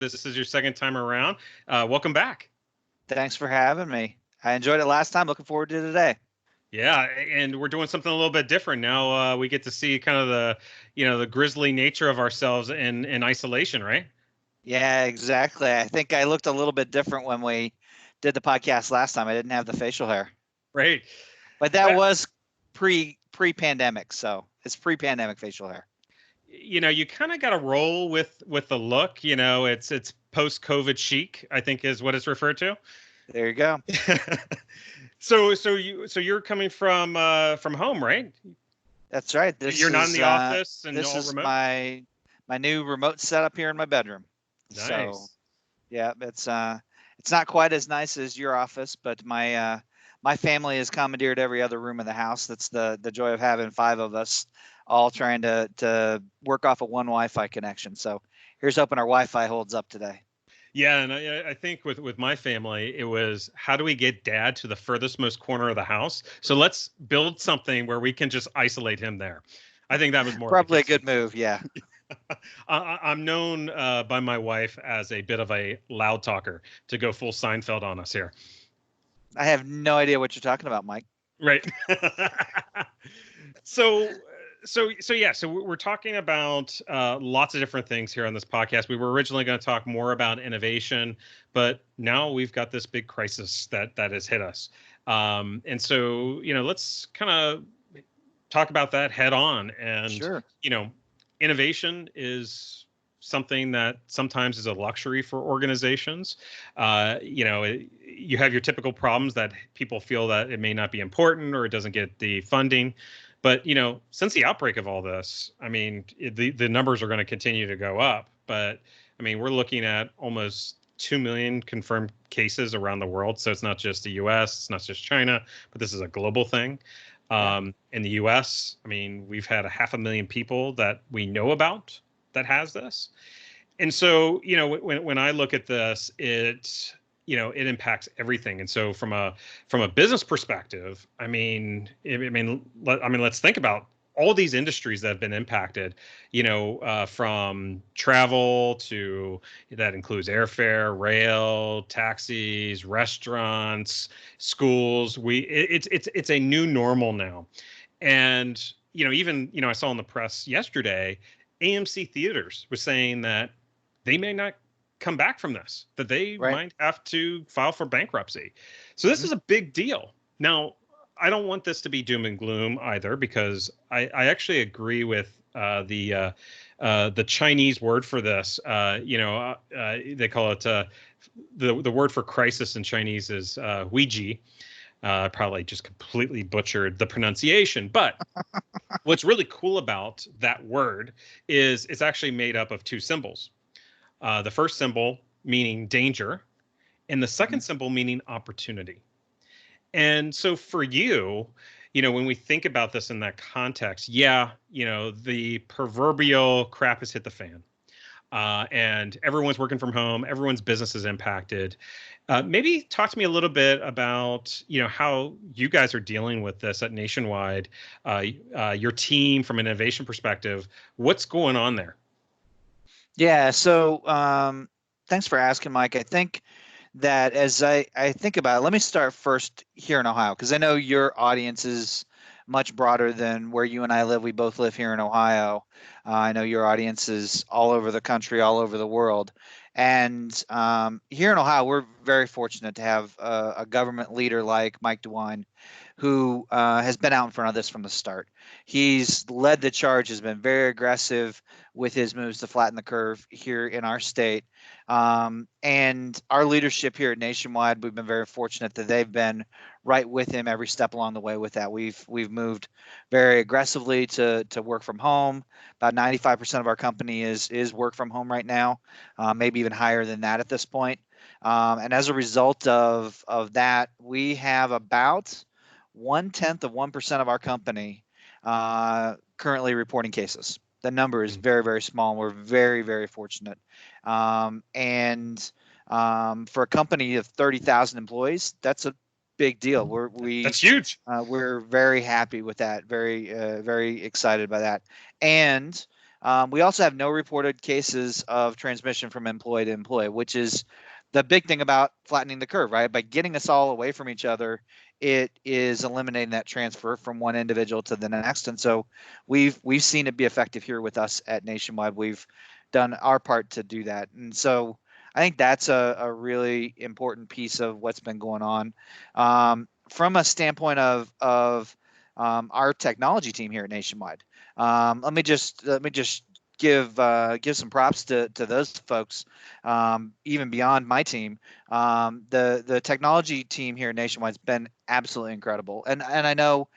This is your second time around. Welcome back. Thanks for having me. I enjoyed it last time. Looking forward to it today. Yeah, and we're doing something a little bit different now. We get to see kind of the grisly nature of ourselves in isolation, right? Yeah, exactly. I think I looked a little bit different when we did the podcast last time. I didn't have the facial hair, Right. but that Uh, was pre-pandemic, so it's pre-pandemic facial hair. you kind of got to roll with the look. It's post COVID chic, I think is what it's referred to. There you go. So you're coming from home, right? That's right. You're not in the office and This all is remote. my new remote setup here in my bedroom. So Nice. yeah, it's not quite as nice as your office, but my family has commandeered every other room in the house. That's the joy of having five of us all trying to work off of one Wi-Fi connection. So here's hoping our Wi-Fi holds up today. Yeah, and I think with my family, it was how do we get dad to the furthest most corner of the house? So let's build something where we can just isolate him there. I think that was more of the Probably a case. good move. Yeah. I'm known by my wife as a bit of a loud talker to go full Seinfeld on us here. I have no idea what you're talking about, Mike. Right. so so we're talking about lots of different things here on this podcast. We were originally going to talk more about innovation, but now we've got this big crisis that has hit us. And so let's kind of talk about that head on. And Sure. you know innovation is something that sometimes is a luxury for organizations. You have your typical problems that people feel that it may not be important or it doesn't get the funding. But since the outbreak of all this, I mean, the numbers are going to continue to go up. But I mean, we're looking at almost 2 million confirmed cases around the world. So it's not just the U.S., it's not just China, but this is a global thing. Yeah. In the U.S., I mean, we've had 500,000 people that we know about that has this. And so, when I look at this, it impacts everything. And so from a business perspective, let's think about all these industries that have been impacted, from travel to that includes airfare, rail, taxis, restaurants, schools. It's a new normal now. And, even, I saw in the press yesterday, AMC Theaters was saying that they may not come back from this, that they Right. might have to file for bankruptcy. So this Mhm. is a big deal. Now, I don't want this to be doom and gloom either, because I actually agree with the Chinese word for this. They call it the word for crisis in Chinese is Ouija. Probably just completely butchered the pronunciation, but what's really cool about that word is it's actually made up of two symbols. The first symbol meaning danger, and the second Mhm. symbol meaning opportunity. And so for you, when we think about this in that context, yeah, the proverbial crap has hit the fan. And everyone's working from home, everyone's business is impacted. Maybe talk to me a little bit about how you guys are dealing with this at Nationwide, your team from an innovation perspective. What's going on there? Yeah. So thanks for asking, Mike. I think that as I think about it, let me start first here in Ohio, because I know your audience is much broader than where you and I live. We both live here in Ohio. I know your audience is all over the country, all over the world. And here in Ohio, we're very fortunate to have a government leader like Mike DeWine, who has been out in front of this from the start. He's led the charge, has been very aggressive with his moves to flatten the curve here in our state. And our leadership here at Nationwide, we've been very fortunate that they've been right with him every step along the way with that. We've moved very aggressively to work from home. About 95% of our company is work from home right now, maybe even higher than that at this point. And as a result of that, we have about 1/10 of 1% of our company currently reporting cases. The number is very, very small. And we're very, very fortunate. And for a company of 30,000 employees, that's a big deal. That's huge. We're very happy with that. Very, very excited by that. And We also have no reported cases of transmission from employee to employee, which is the big thing about flattening the curve, right? By getting us all away from each other, it is eliminating that transfer from one individual to the next. And so we've seen it be effective here with us at Nationwide. We've done our part to do that. And so I think that's a really important piece of what's been going on. From a standpoint of our technology team here at Nationwide, let me just give some props to those folks, even beyond my team. The technology team here at Nationwide has been absolutely incredible, and I know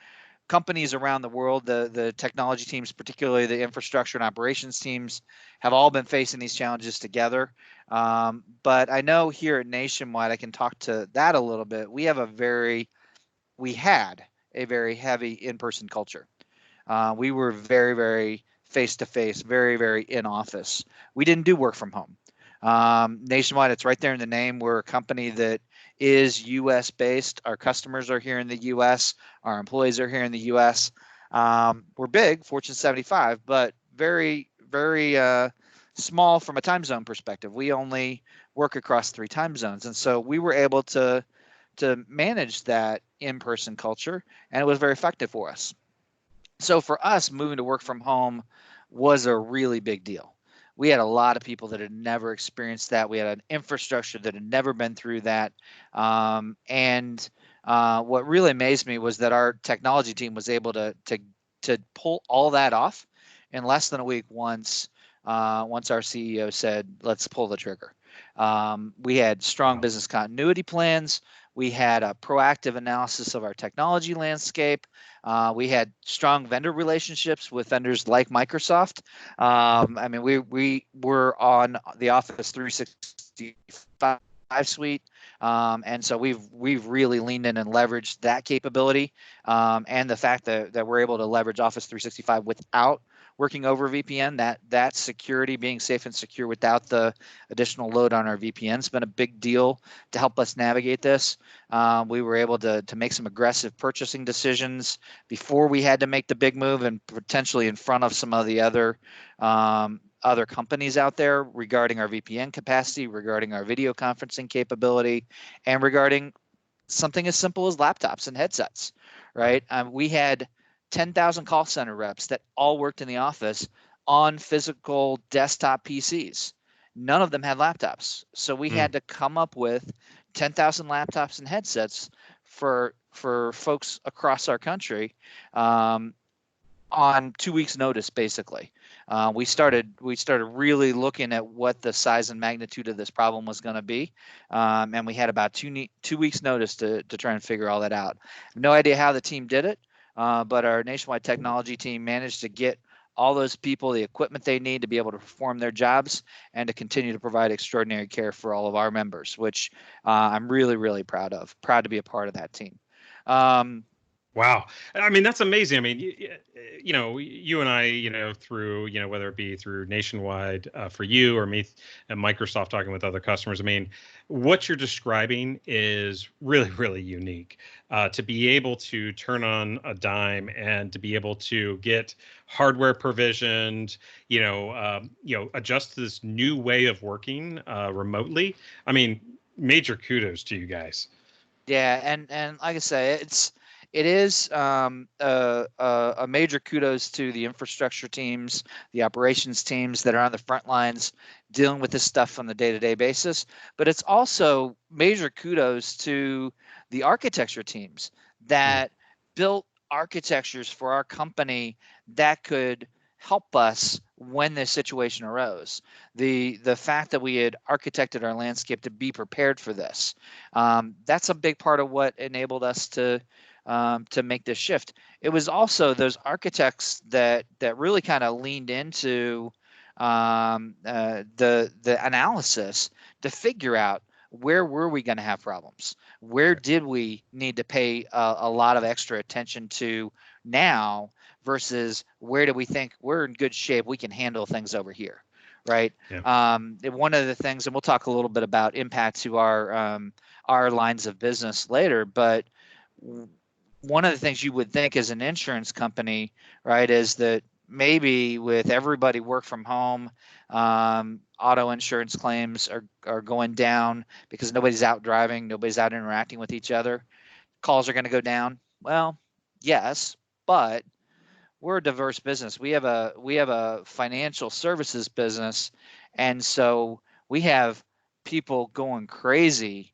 companies around the world, the technology teams, particularly the infrastructure and operations teams, have all been facing these challenges together. But I know here at Nationwide, I can talk to that a little bit. We had a very heavy in-person culture. We were very, very face to face, very, very in office. We didn't do work from home. Nationwide, it's right there in the name. We're a company that is U.S. based. Our customers are here in the U.S. Our employees are here in the U.S. We're big, Fortune 75, but very, very small from a time zone perspective. We only work across 3 time zones, and so we were able to manage that in-person culture, and it was very effective for us. So for us, moving to work from home was a really big deal. We had a lot of people that had never experienced that. We had an infrastructure that had never been through that. And what really amazed me was that our technology team was able to pull all that off in less than a week once our CEO said, let's pull the trigger. We had strong business continuity plans. We had a proactive analysis of our technology landscape. We had strong vendor relationships with vendors like Microsoft. I mean, we were on the Office 365 suite, and so we've really leaned in and leveraged that capability, and the fact that we're able to leverage Office 365 without working over VPN, that security, being safe and secure without the additional load on our VPN, has been a big deal to help us navigate this. We were able to make some aggressive purchasing decisions before we had to make the big move, and potentially in front of some of the other companies out there regarding our VPN capacity, regarding our video conferencing capability, and regarding something as simple as laptops and headsets, right? We had 10,000 call center reps that all worked in the office on physical desktop PCs. None of them had laptops. So we had to come up with 10,000 laptops and headsets for folks across our country on 2 weeks notice, basically. We started really looking at what the size and magnitude of this problem was going to be, and we had about 2 weeks notice to try and figure all that out. No idea how the team did it, but our Nationwide technology team managed to get all those people the equipment they need to be able to perform their jobs and to continue to provide extraordinary care for all of our members, which I'm really, really proud of. Proud to be a part of that team. Wow. I mean, that's amazing. I mean, you and I, through, whether it be through Nationwide for you or me and Microsoft talking with other customers, I mean, what you're describing is really, really unique. To be able to turn on a dime and to be able to get hardware provisioned, adjust to this new way of working remotely. I mean, major kudos to you guys. Yeah, and like I say, it is a major kudos to the infrastructure teams, the operations teams that are on the front lines dealing with this stuff on the day-to-day basis. But it's also major kudos to the architecture teams that built architectures for our company that could help us when this situation arose. The fact that we had architected our landscape to be prepared for this, that's a big part of what enabled us to make this shift. It was also those architects that really kind of leaned into the analysis to figure out where were we going to have problems, where did we need to pay a lot of extra attention to now versus where do we think we're in good shape, we can handle things over here, right? Yeah. One of the things, and we'll talk a little bit about impact to our lines of business later, but one of the things you would think as an insurance company, right, is that maybe with everybody work from home, auto insurance claims are going down because nobody's out driving, nobody's out interacting with each other. Calls are going to go down. Well, yes, but we're a diverse business. We have a financial services business, and so we have people going crazy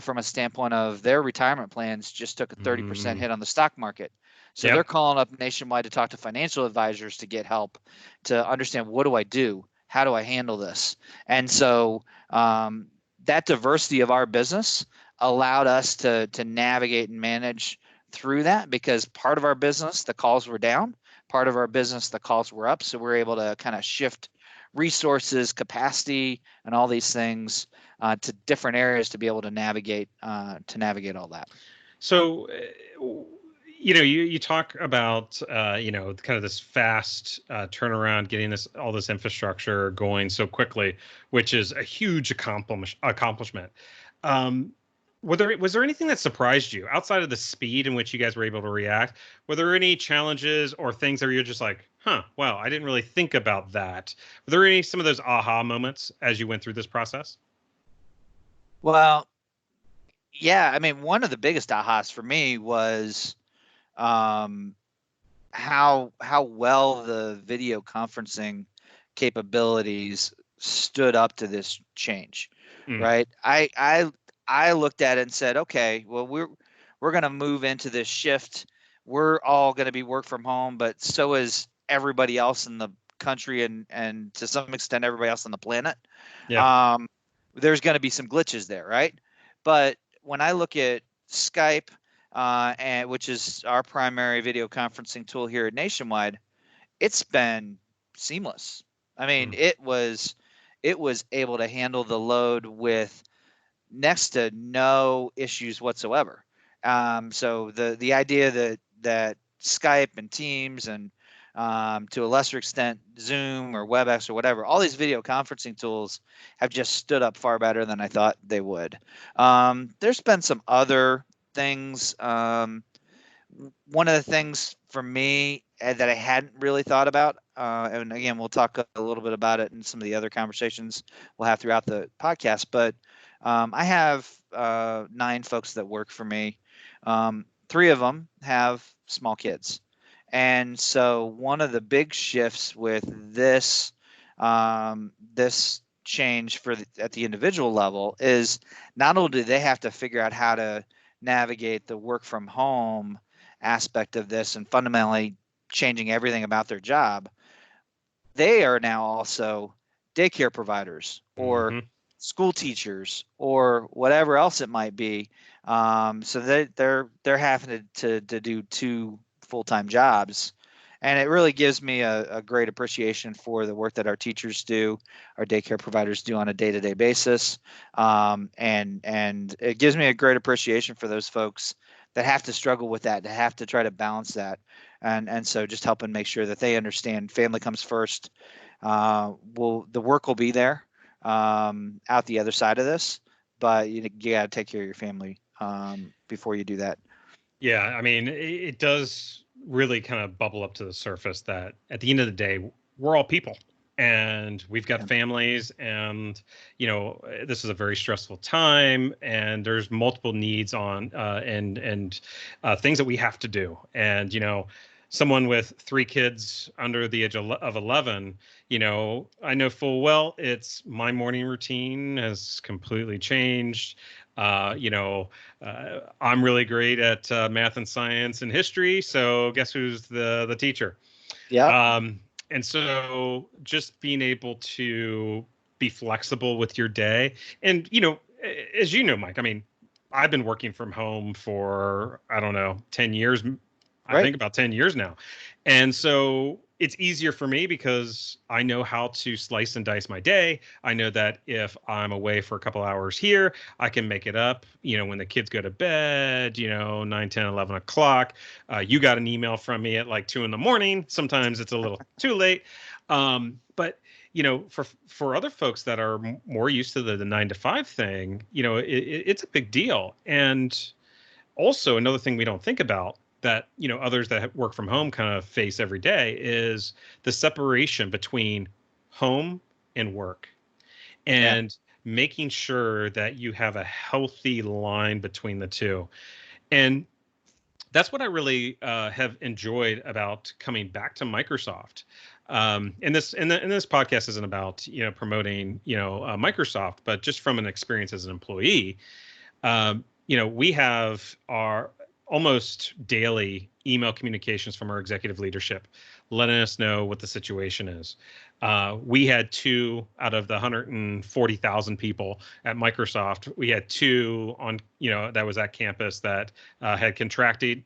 from a standpoint of their retirement plans just took a 30% Mm, hit on the stock market. So they're yep. calling up nationwide to talk to financial advisors to get help to understand what do I do? How do I handle this? And so that diversity of our business allowed us to navigate and manage through that because part of our business, the calls were down, part of our business, the calls were up. So we're able to kind of shift resources, capacity, and all these things to different areas to be able to navigate all that. So, you talk about kind of this fast turnaround, getting all this infrastructure going so quickly, which is a huge accomplishment. Um, was there anything that surprised you outside of the speed in which you guys were able to react? Were there any challenges or things that you're just like, huh, wow, I didn't really think about that? Were there some of those aha moments as you went through this process? Well, yeah, I mean, one of the biggest ahas for me was um, how well the video conferencing capabilities stood up to this change, Mm, right? I looked at it and said, okay, well we're going to move into this shift. We're all going to be work from home, but so is everybody else in the country and to some extent everybody else on the planet. yeah. Um, there's going to be some glitches there, right? But when I look at Skype, and which is our primary video conferencing tool here at Nationwide, it's been seamless. I mean, Mm, it was able to handle the load with next to no issues whatsoever. So the idea that Skype and Teams and to a lesser extent Zoom or WebEx or whatever, all these video conferencing tools have just stood up far better than I thought they would. There's been some other things. One of the things for me that I hadn't really thought about, and again, we'll talk a little bit about it in some of the other conversations we'll have throughout the podcast, but I have 9 folks that work for me. 3 of them have small kids. And so one of the big shifts with this change at the individual level is not only do they have to figure out how to navigate the work from home aspect of this and fundamentally changing everything about their job, they are now also daycare providers or hmm school teachers or whatever else it might be. So they're having to do 2 full-time jobs, and it really gives me a great appreciation for the work that our teachers do, our daycare providers do on a day-to-day basis, and it gives me a great appreciation for those folks that have to struggle with that, that have to try to balance that, and so just helping make sure that they understand family comes first. The work will be there out the other side of this, but you got to take care of your family before you do that. Yeah, I mean, it does really kind of bubble up to the surface that at the end of the day, we're all people and we've got Yeah. families, and this is a very stressful time, and there's multiple needs on and things that we have to do. And someone with 3 kids under the age of 11, I know full well it's my morning routine has completely changed. I'm really great at math and science and history. So guess who's the teacher? Yep. Um, and so just being able to be flexible with your day, and as you know, Mike, I mean, I've been working from home for I don't know 10 years. I Right. think about 10 years now, and so it's easier for me because I know how to slice and dice my day. I know that if I'm away for a couple hours here, I can make it up, when the kids go to bed, 9, 10, 11 o'clock. You got an email from me at like 2 in the morning. Sometimes it's a little too late. But for other folks that are more used to the 9 to 5 thing, it's a big deal. And also another thing we don't think about. that others that work from home kind of face every day is the separation between home and work, Yeah. and making sure that you have a healthy line between the two. And that's what I really have enjoyed about coming back to Microsoft. And this podcast isn't about promoting Microsoft, but just from an experience as an employee, we have our almost daily email communications from our executive leadership, letting us know what the situation is. We had two out of the 140,000 people at Microsoft. We had two on, that was at campus that had contracted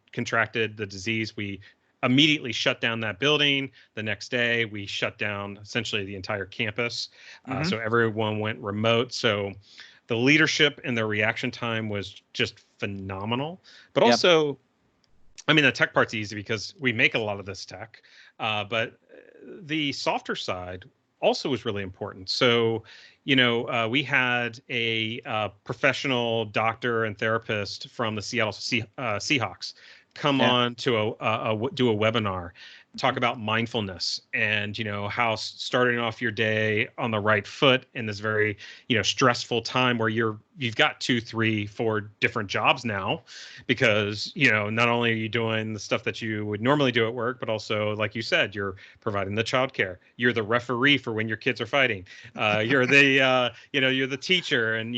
the disease. We immediately shut down that building. The next day, we shut down essentially the entire campus. So everyone went remote. So the leadership and their reaction time was just phenomenal. But also, I mean, the tech part's easy because we make a lot of this tech, but the softer side also was really important. So, we had a professional doctor and therapist from the Seattle Seahawks come on to do a webinar, talk about mindfulness and how starting off your day on the right foot in this very stressful time where you've got 2, 3, 4 different jobs now, because not only are you doing the stuff that you would normally do at work, but also, like you said, you're providing the childcare, you're the referee for when your kids are fighting, you're the you're the teacher, and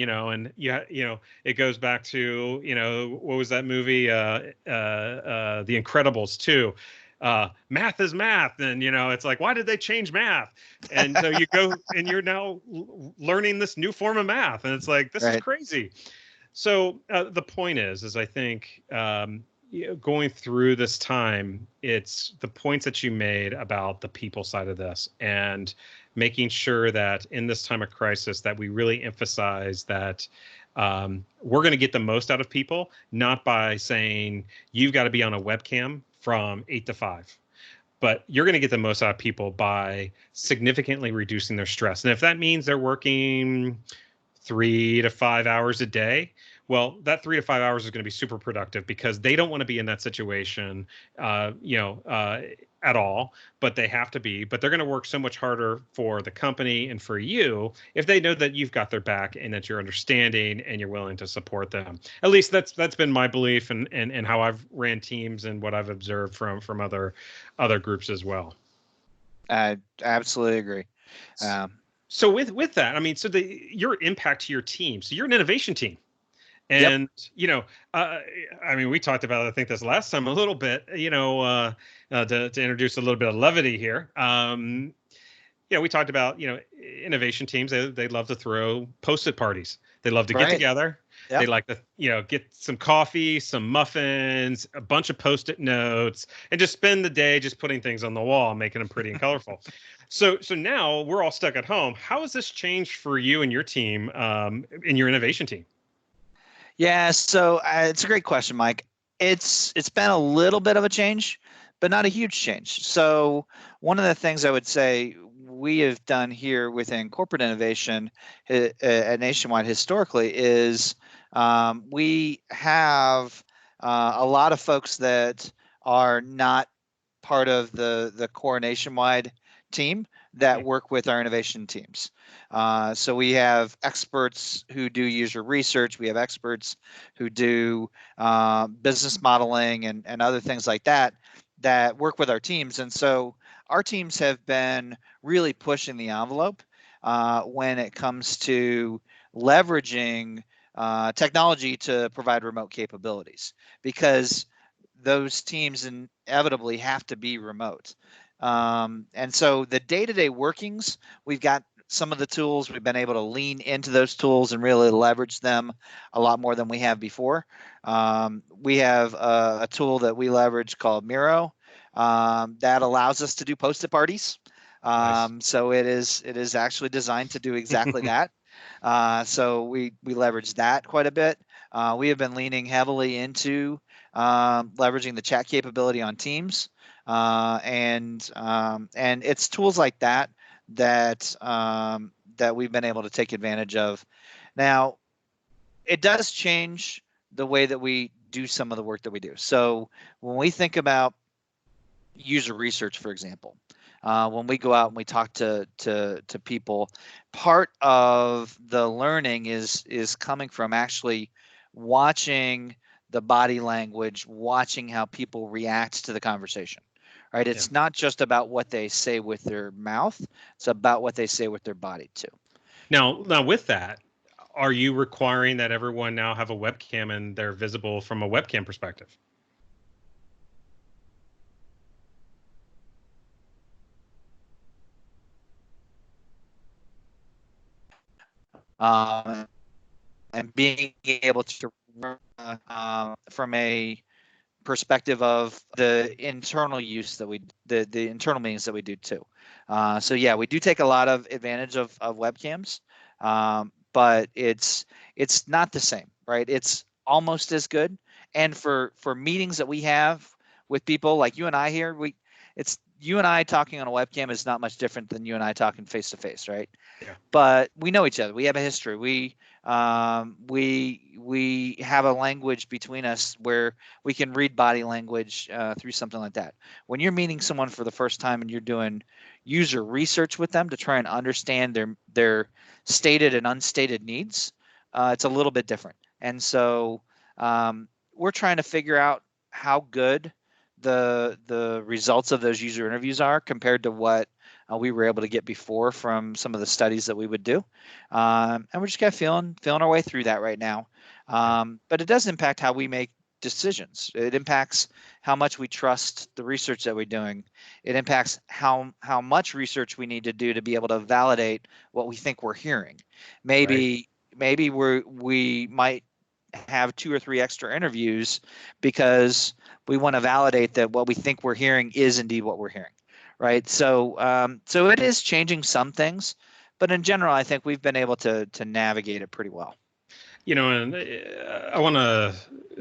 it goes back to what was that movie, The Incredibles 2. Math is math, and it's like, why did they change math? And so you go and you're now learning this new form of math, and it's like, this is crazy. So the point is I think going through this time, it's the points that you made about the people side of this, and making sure that in this time of crisis that we really emphasize that we're going to get the most out of people, not by saying you've got to be on a webcam from 8 to 5, but you're going to get the most out of people by significantly reducing their stress. And if that means they're working 3 to 5 hours a day, well, that 3 to 5 hours is going to be super productive, because they don't want to be in that situation, at all, but they have to be. But they're going to work so much harder for the company and for you if they know that you've got their back and that you're understanding and you're willing to support them. At least that's been my belief, and how I've ran teams and what I've observed from other groups as well. I absolutely agree. So with that, I mean, so your impact to your team. So you're an innovation team. And, I mean, we talked about, I think this last time a little bit, to introduce a little bit of levity here. We talked about, innovation teams. They love to throw Post-it parties. They love to get together. Yep. They like to, get some coffee, some muffins, a bunch of Post-it notes, and just spend the day just putting things on the wall, making them pretty and colorful. So now we're all stuck at home. How has this changed for you and your team, in your innovation team? Yeah, so it's a great question, Mike. It's been a little bit of a change, but not a huge change. So one of the things I would say we have done here within corporate innovation at Nationwide historically is we have a lot of folks that are not part of the core Nationwide team that work with our innovation teams. So we have experts who do user research. We have experts who do business modeling and other things like that work with our teams. And so our teams have been really pushing the envelope when it comes to leveraging technology to provide remote capabilities, because those teams inevitably have to be remote. And so the day-to-day workings, we've got some of the tools, we've been able to lean into those tools and really leverage them a lot more than we have before. We have a tool that we leverage called Miro that allows us to do Post-it parties. Nice. So it is actually designed to do exactly that. So we leverage that quite a bit. We have been leaning heavily into leveraging the chat capability on Teams. And it's tools like that we've been able to take advantage of. Now, it does change the way that we do some of the work that we do. So when we think about user research, for example, when we go out and we talk to people, part of the learning is coming from actually watching the body language, watching how people react to the conversation. Right? It's not just about what they say with their mouth; it's about what they say with their body too. Now with that, are you requiring that everyone now have a webcam and they're visible from a webcam perspective? And being able to from a perspective of the internal use that the internal meetings that we do too. So yeah, we do take a lot of advantage of webcams, but it's not the same, right? It's almost as good. And for meetings that we have with people like you and I here, it's you and I talking on a webcam is not much different than you and I talking face to face, right? Yeah. But we know each other. We have a history. We have a language between us where we can read body language through something like that. When you're meeting someone for the first time and you're doing user research with them to try and understand their stated and unstated needs, it's a little bit different. And so we're trying to figure out how good the results of those user interviews are compared to what we were able to get before from some of the studies that we would do. And we're just kind of feeling our way through that right now. But it does impact how we make decisions. It impacts how much we trust the research that we're doing. It impacts how much research we need to do to be able to validate what we think we're hearing. Maybe we might have 2 or 3 extra interviews because we want to validate that what we think we're hearing is indeed what we're hearing, right? So so it is changing some things, but in general, I think we've been able to navigate it pretty well. And I want to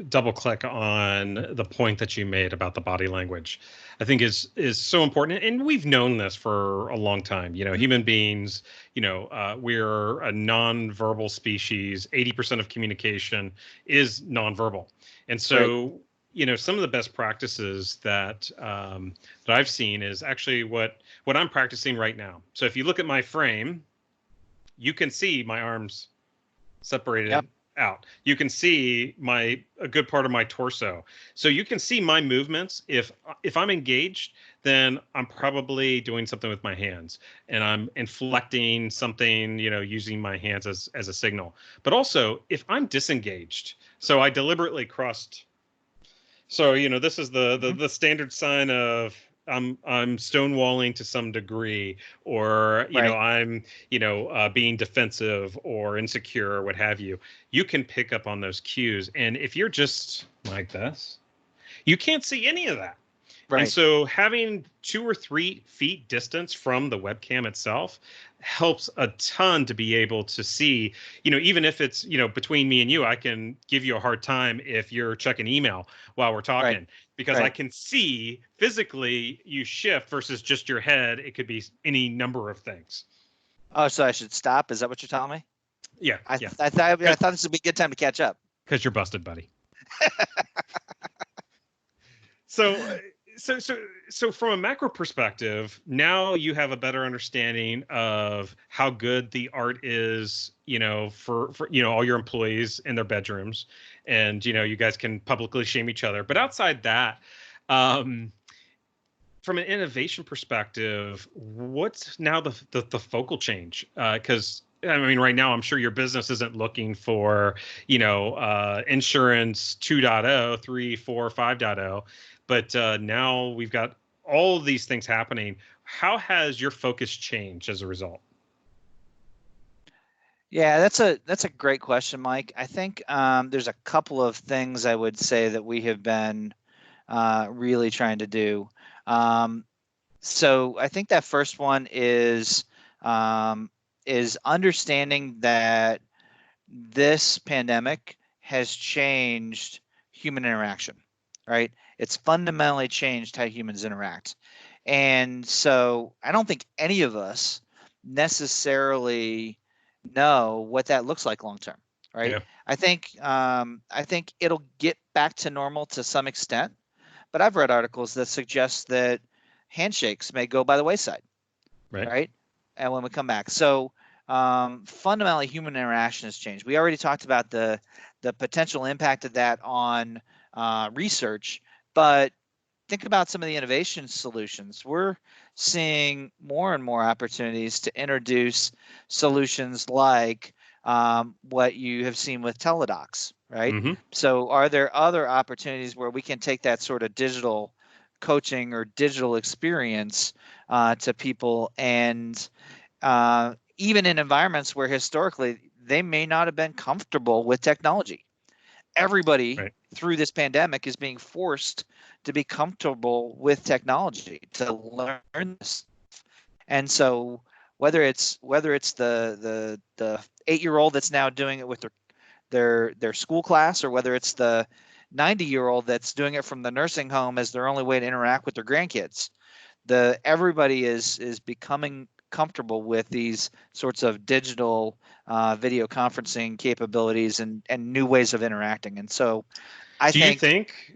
double click on the point that you made about the body language. I think is so important, and we've known this for a long time. Human beings, we're a non-verbal species. 80% of communication is non-verbal, and so some of the best practices that that I've seen is actually what I'm practicing right now. So if you look at my frame, you can see my arms separated out. You can see a good part of my torso. So you can see my movements. If I'm engaged, then I'm probably doing something with my hands and I'm inflecting something, using my hands as a signal. But also if I'm disengaged, so I deliberately crossed. So, this is the standard sign of I'm stonewalling to some degree, or I'm being defensive or insecure or what have you. You can pick up on those cues, and if you're just like this, you can't see any of that. Right. And so having 2 or 3 feet distance from the webcam itself helps a ton to be able to see, even if it's, between me and you, I can give you a hard time if you're checking email while we're talking, because I can see physically you shift versus just your head. It could be any number of things. Oh, so I should stop? Is that what you're telling me? Yeah. I thought this would be a good time to catch up. Because you're busted, buddy. So from a macro perspective, now you have a better understanding of how good the art is, for all your employees in their bedrooms, and you guys can publicly shame each other. But outside that, from an innovation perspective, what's now the focal change? Because right now, I'm sure your business isn't looking for, insurance 2.0, 3, 4, 5.0. But now we've got all of these things happening. How has your focus changed as a result? Yeah, that's a great question, Mike. I think there's a couple of things I would say that we have been really trying to do. So I think that first one is understanding that this pandemic has changed human interaction, right? It's fundamentally changed how humans interact. And so I don't think any of us necessarily know what that looks like long term, right? Yeah. I think it'll get back to normal to some extent, but I've read articles that suggest that handshakes may go by the wayside, Right. right? And when we come back, so fundamentally, human interaction has changed. We already talked about the potential impact of that on research, but think about some of the innovation solutions. We're seeing more and more opportunities to introduce solutions like what you have seen with teledocs, right? Mm-hmm. So, are there other opportunities where we can take that sort of digital coaching or digital experience to people, and even in environments where historically they may not have been comfortable with technology? Everybody Right. through this pandemic is being forced to be comfortable with technology, to learn this. And so whether it's the 8-year-old that's now doing it with their school class, or whether it's the 90-year-old that's doing it from the nursing home as their only way to interact with their grandkids, everybody is becoming comfortable with these sorts of digital video conferencing capabilities and new ways of interacting. And so I think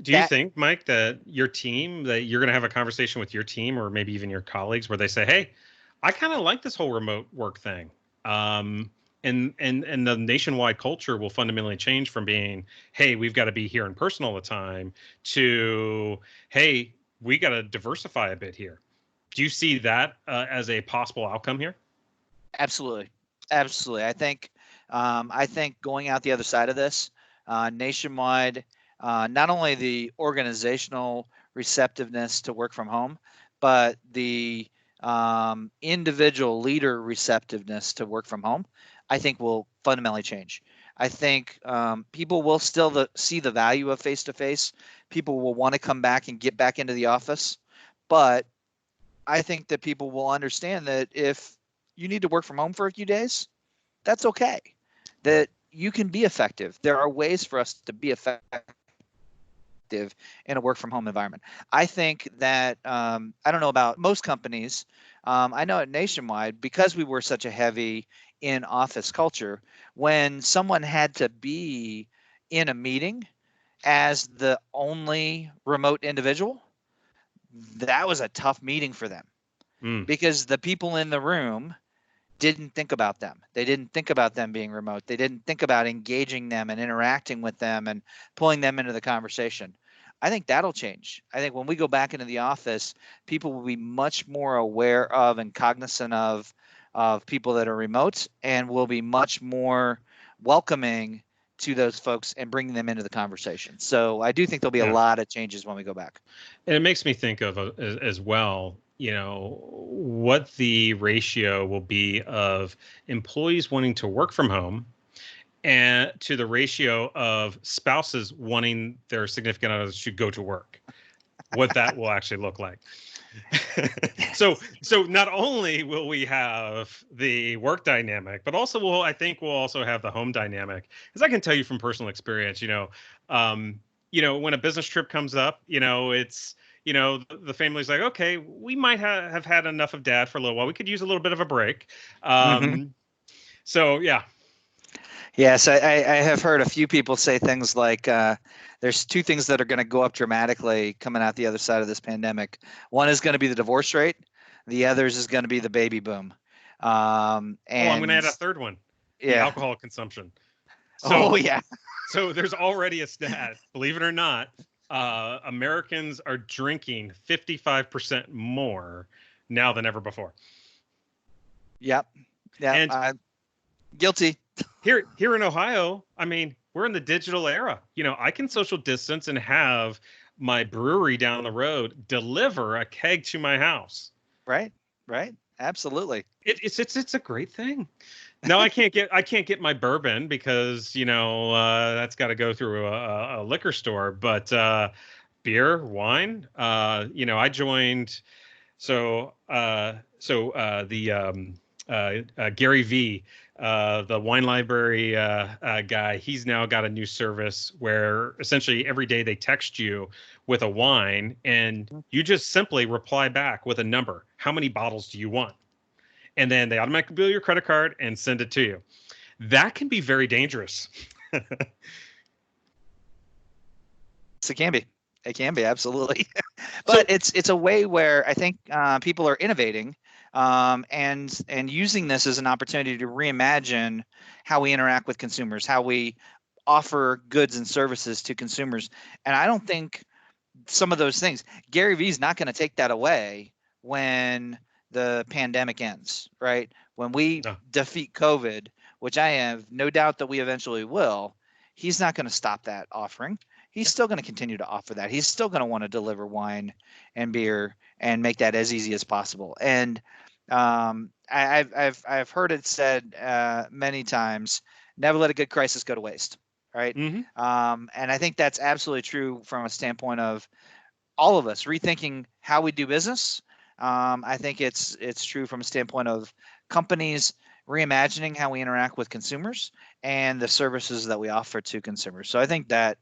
Do you that think, Mike, that your team, that you're going to have a conversation with your team or maybe even your colleagues where they say, "Hey, I kind of like this whole remote work thing." Um, and the nationwide culture will fundamentally change from being, "Hey, we've got to be here in person all the time," to, "Hey, we got to diversify a bit here." Do you see that as a possible outcome here? absolutely, absolutely. I think going out the other side of this, nationwide, not only the organizational receptiveness to work from home, but the individual leader receptiveness to work from home, I think will fundamentally change. I think people will still see the value of face to face. People will want to come back and get back into the office, but I think that people will understand that if you need to work from home for a few days, that's okay. Right. That you can be effective. There are ways for us to be effective in a work from home environment. I think that I don't know about most companies. I know at Nationwide, because we were such a heavy in office culture, when someone had to be in a meeting as the only remote individual, that was a tough meeting for them, Mm, because the people in the room didn't think about them. They didn't think about them being remote. They didn't think about engaging them and interacting with them and pulling them into the conversation. I think that'll change. I think when we go back into the office, people will be much more aware of and cognizant of people that are remote, and will be much more welcoming to those folks and bringing them into the conversation. So I do think there'll be a yeah. lot of changes when we go back. And it makes me think of as well, what the ratio will be of employees wanting to work from home and to the ratio of spouses wanting their significant others to go to work, what that will actually look like. So not only will we have the work dynamic, but also I think we'll also have the home dynamic. Because I can tell you from personal experience, when a business trip comes up, it's, the family's like, okay, we might have had enough of dad for a little while. We could use a little bit of a break. Mm-hmm. So yeah. Yes, I have heard a few people say things like there's two things that are going to go up dramatically coming out the other side of this pandemic. One is going to be the divorce rate. The others is going to be the baby boom. Oh, I'm going to And add a third one, the yeah. alcohol consumption. Oh, So yeah. So there's already a stat, believe it or not, Americans are drinking 55% more now than ever before. Yep. Yep. And Guilty. here in Ohio, I mean, we're in the digital era. I can social distance and have my brewery down the road deliver a keg to my house. Right. Right. Absolutely. It's a great thing. Now I can't get my bourbon because that's got to go through a liquor store. But beer, wine, I joined. The Gary V, the wine library guy, he's now got a new service where essentially every day they text you with a wine, and you just simply reply back with a number. How many bottles do you want? And then they automatically bill your credit card and send it to you. that can be very dangerous. It can be. It can be, absolutely. But it's a way where I think people are innovating and using this as an opportunity to reimagine how we interact with consumers, how we offer goods and services to consumers. And I don't think some of those things, Gary Vee's not going to take that away when the pandemic ends, right? When we No. defeat COVID, which I have no doubt that we eventually will, he's not going to stop that offering. He's still going to continue to offer that. He's still going to want to deliver wine and beer and make that as easy as possible. And I've heard it said many times, never let a good crisis go to waste, right? Mm-hmm. And I think that's absolutely true from a standpoint of all of us rethinking how we do business. I think it's true from a standpoint of companies reimagining how we interact with consumers and the services that we offer to consumers. So I think that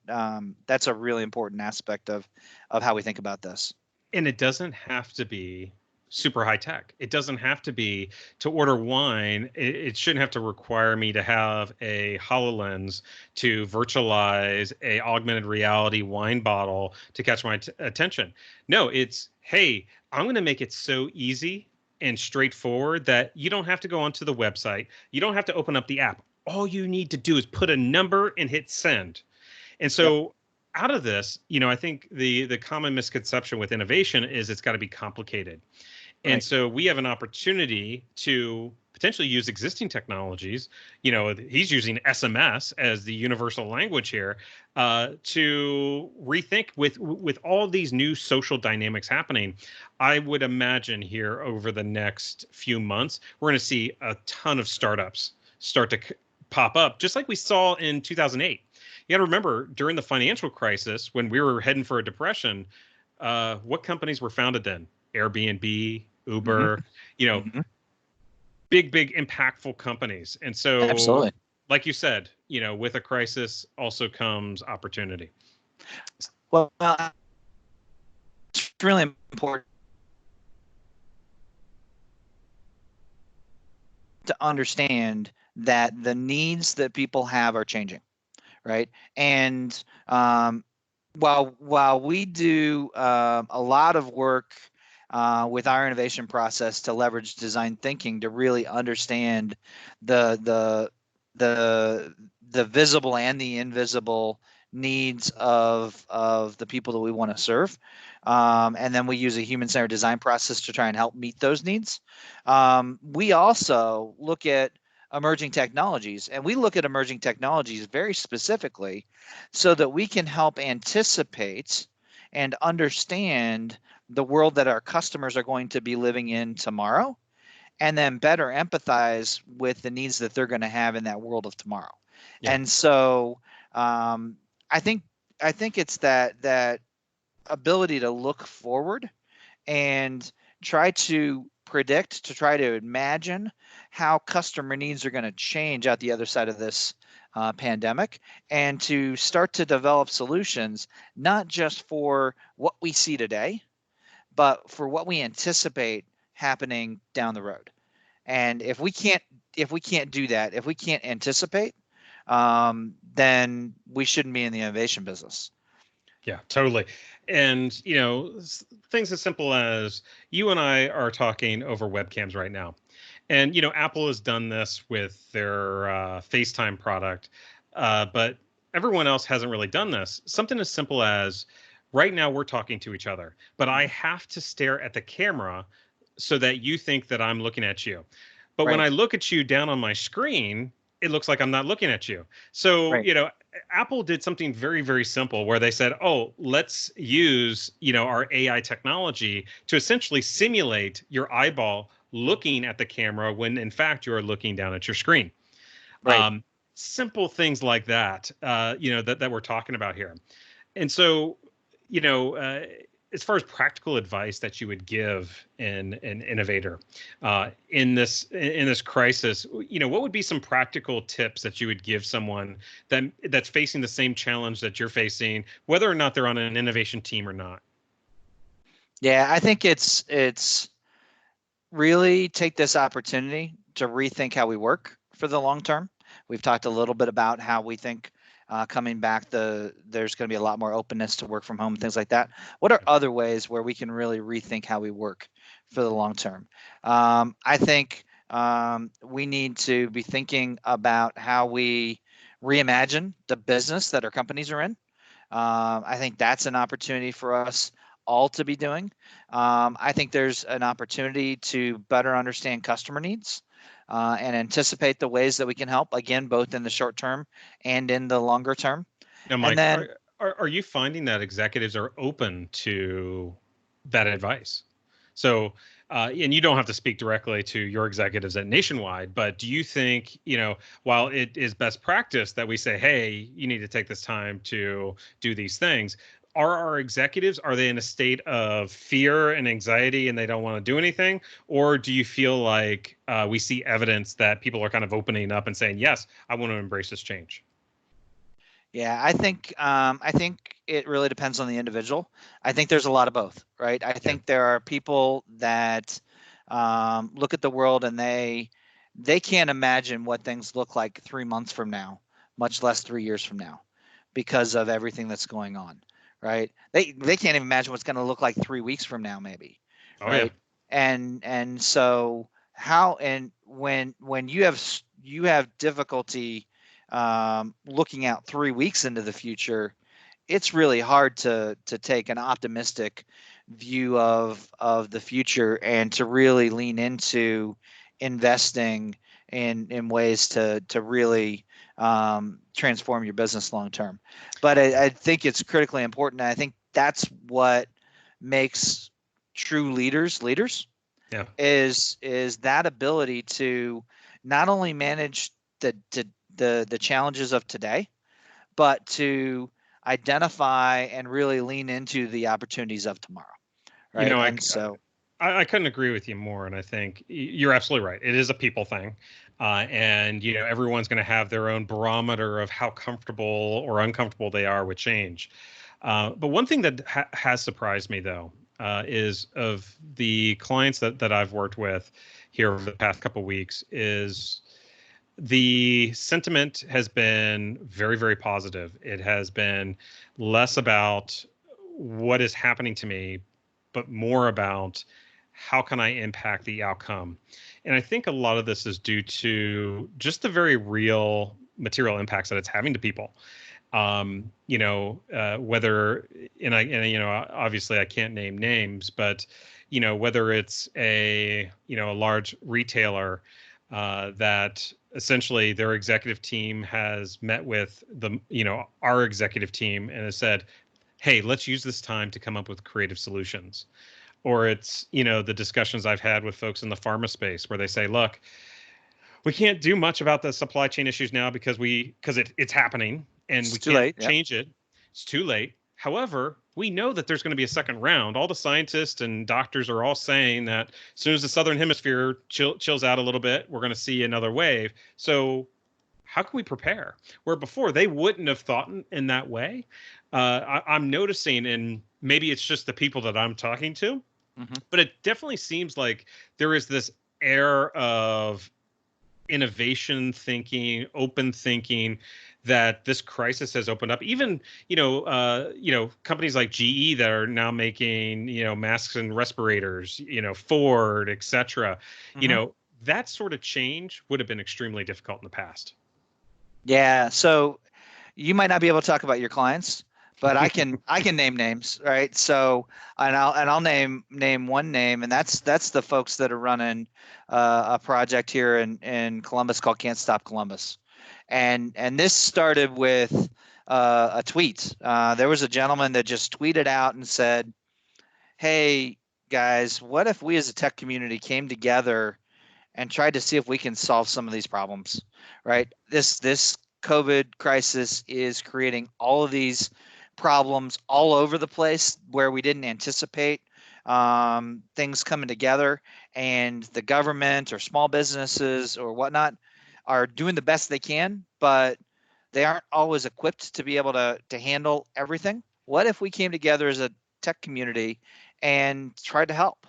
that's a really important aspect of how we think about this. And it doesn't have to be super high tech. It doesn't have to be to order wine. It shouldn't have to require me to have a HoloLens to virtualize a augmented reality wine bottle to catch my attention. No, it's, hey, I'm going to make it so easy and straightforward that you don't have to go onto the website. You don't have to open up the app. All you need to do is put a number and hit send. And so out of this, I think the common misconception with innovation is it's got to be complicated. And so we have an opportunity to potentially use existing technologies. He's using SMS as the universal language here to rethink with all these new social dynamics happening. I would imagine here over the next few months, we're going to see a ton of startups start to pop up, just like we saw in 2008. You got to remember, during the financial crisis, when we were heading for a depression, what companies were founded then? Airbnb, Uber, big, impactful companies. And so, absolutely, like you said, with a crisis also comes opportunity. Well, it's really important to understand that the needs that people have are changing, right? And while we do a lot of work with our innovation process to leverage design thinking to really understand the visible and the invisible needs of the people that we want to serve, and then we use a human-centered design process to try and help meet those needs. We also look at emerging technologies, and we look at emerging technologies very specifically so that we can help anticipate and understand the world that our customers are going to be living in tomorrow, and then better empathize with the needs that they're going to have in that world of tomorrow. Yeah. And so I think it's that ability to look forward and try to predict, to try to imagine how customer needs are going to change out the other side of this pandemic, and to start to develop solutions, not just for what we see today, but for what we anticipate happening down the road. And if we can't do that, if we can't anticipate, then we shouldn't be in the innovation business. Yeah, totally. And, things as simple as you and I are talking over webcams right now. And, Apple has done this with their FaceTime product, but everyone else hasn't really done this. Something as simple as right now we're talking to each other, but I have to stare at the camera so that you think that I'm looking at you. But when I look at you down on my screen, it looks like I'm not looking at you. So, Apple did something very, very simple where they said, oh, let's use, our AI technology to essentially simulate your eyeball looking at the camera when in fact you're looking down at your screen. Simple things like that, that we're talking about here. And so, as far as practical advice that you would give an innovator in this crisis, what would be some practical tips that you would give someone that's facing the same challenge that you're facing, whether or not they're on an innovation team or not? Yeah, I think it's really take this opportunity to rethink how we work for the long term. We've talked a little bit about how we think coming back, there's going to be a lot more openness to work from home and things like that. What are other ways where we can really rethink how we work for the long term? I think we need to be thinking about how we reimagine the business that our companies are in. I think that's an opportunity for us all to be doing. I think there's an opportunity to better understand customer needs and anticipate the ways that we can help, again, both in the short term and in the longer term. Now, And Mike, then, are you finding that executives are open to that advice? So, and you don't have to speak directly to your executives at Nationwide, but do you think, while it is best practice that we say, hey, you need to take this time to do these things, are our executives, are they in a state of fear and anxiety and they don't want to do anything? Or do you feel like we see evidence that people are kind of opening up and saying, yes, I want to embrace this change? yeah, I think it really depends on the individual. I think there's a lot of both, right? I Yeah. think there are people that look at the world and they can't imagine what things look like 3 months from now, much less 3 years from now, because of everything that's going on, right? They can't even imagine what's going to look like 3 weeks from now, maybe, Oh, yeah. right? And so how and when you have difficulty looking out 3 weeks into the future, it's really hard to take an optimistic view of the future and to really lean into investing in ways to really transform your business long term. But I think it's critically important. And I think that's what makes true leaders leaders Yeah. is that ability to not only manage the challenges of today, but to identify and really lean into the opportunities of tomorrow, You right? know, I, And so, I couldn't agree with you more. And I think you're absolutely right. It is a people thing. And, everyone's going to have their own barometer of how comfortable or uncomfortable they are with change. But one thing that has surprised me, though, is of the clients that I've worked with here over the past couple of weeks is the sentiment has been very, very positive. It has been less about what is happening to me, but more about how can I impact the outcome. And I think a lot of this is due to just the very real material impacts that it's having to people. Whether obviously I can't name names, but whether it's a large retailer that essentially their executive team has met with our executive team and has said, hey, let's use this time to come up with creative solutions. Or it's the discussions I've had with folks in the pharma space where they say, look, we can't do much about the supply chain issues now because it's happening and it's we too can't late. Yep. change it. It's too late. However, we know that there's going to be a second round. All the scientists and doctors are all saying that as soon as the southern hemisphere chills out a little bit, we're going to see another wave. So how can we prepare? Where before they wouldn't have thought in that way. I'm noticing, and maybe it's just the people that I'm talking to, Mm-hmm. but it definitely seems like there is this air of innovation thinking, open thinking that this crisis has opened up. Even companies like GE that are now making masks and respirators, Ford, etc. Mm-hmm. That sort of change would have been extremely difficult in the past. Yeah. So you might not be able to talk about your clients, but I can name names, right? So I'll name one name, and that's the folks that are running a project here in Columbus called Can't Stop Columbus, and this started with a tweet. There was a gentleman that just tweeted out and said, "Hey guys, what if we as a tech community came together and tried to see if we can solve some of these problems, right? This COVID crisis is creating all of these problems all over the place where we didn't anticipate things coming together, and the government or small businesses or whatnot are doing the best they can, but they aren't always equipped to be able to handle everything. What if we came together as a tech community and tried to help?"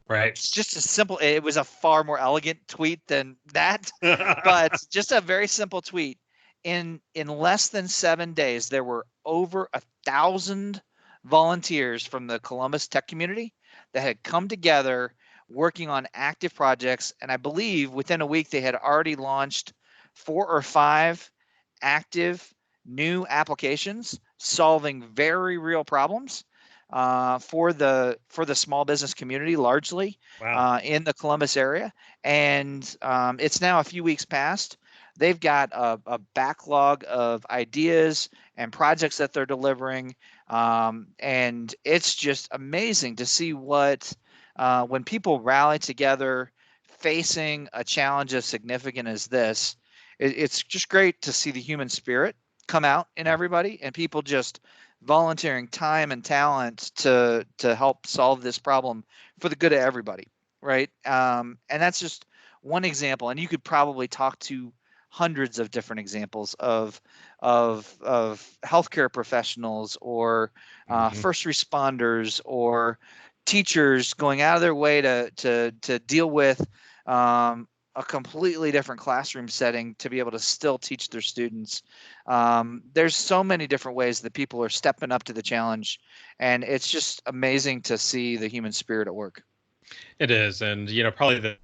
Right. It's just a simple. It was a far more elegant tweet than that, but just a very simple tweet. In less than 7 days, there were over 1,000 volunteers from the Columbus tech community that had come together working on active projects, and I believe within a week they had already launched 4 or 5 active new applications solving very real problems for the small business community, largely Wow. in the Columbus area. And it's now a few weeks past. They've got a backlog of ideas and projects that they're delivering, and it's just amazing to see what when people rally together facing a challenge as significant as this. It's just great to see the human spirit come out in everybody, and people just volunteering time and talent to help solve this problem for the good of everybody, right? And that's just one example, and you could probably talk to hundreds of different examples of healthcare professionals or first responders or teachers going out of their way to deal with a completely different classroom setting to be able to still teach their students. There's so many different ways that people are stepping up to the challenge, and it's just amazing to see the human spirit at work. It is, and probably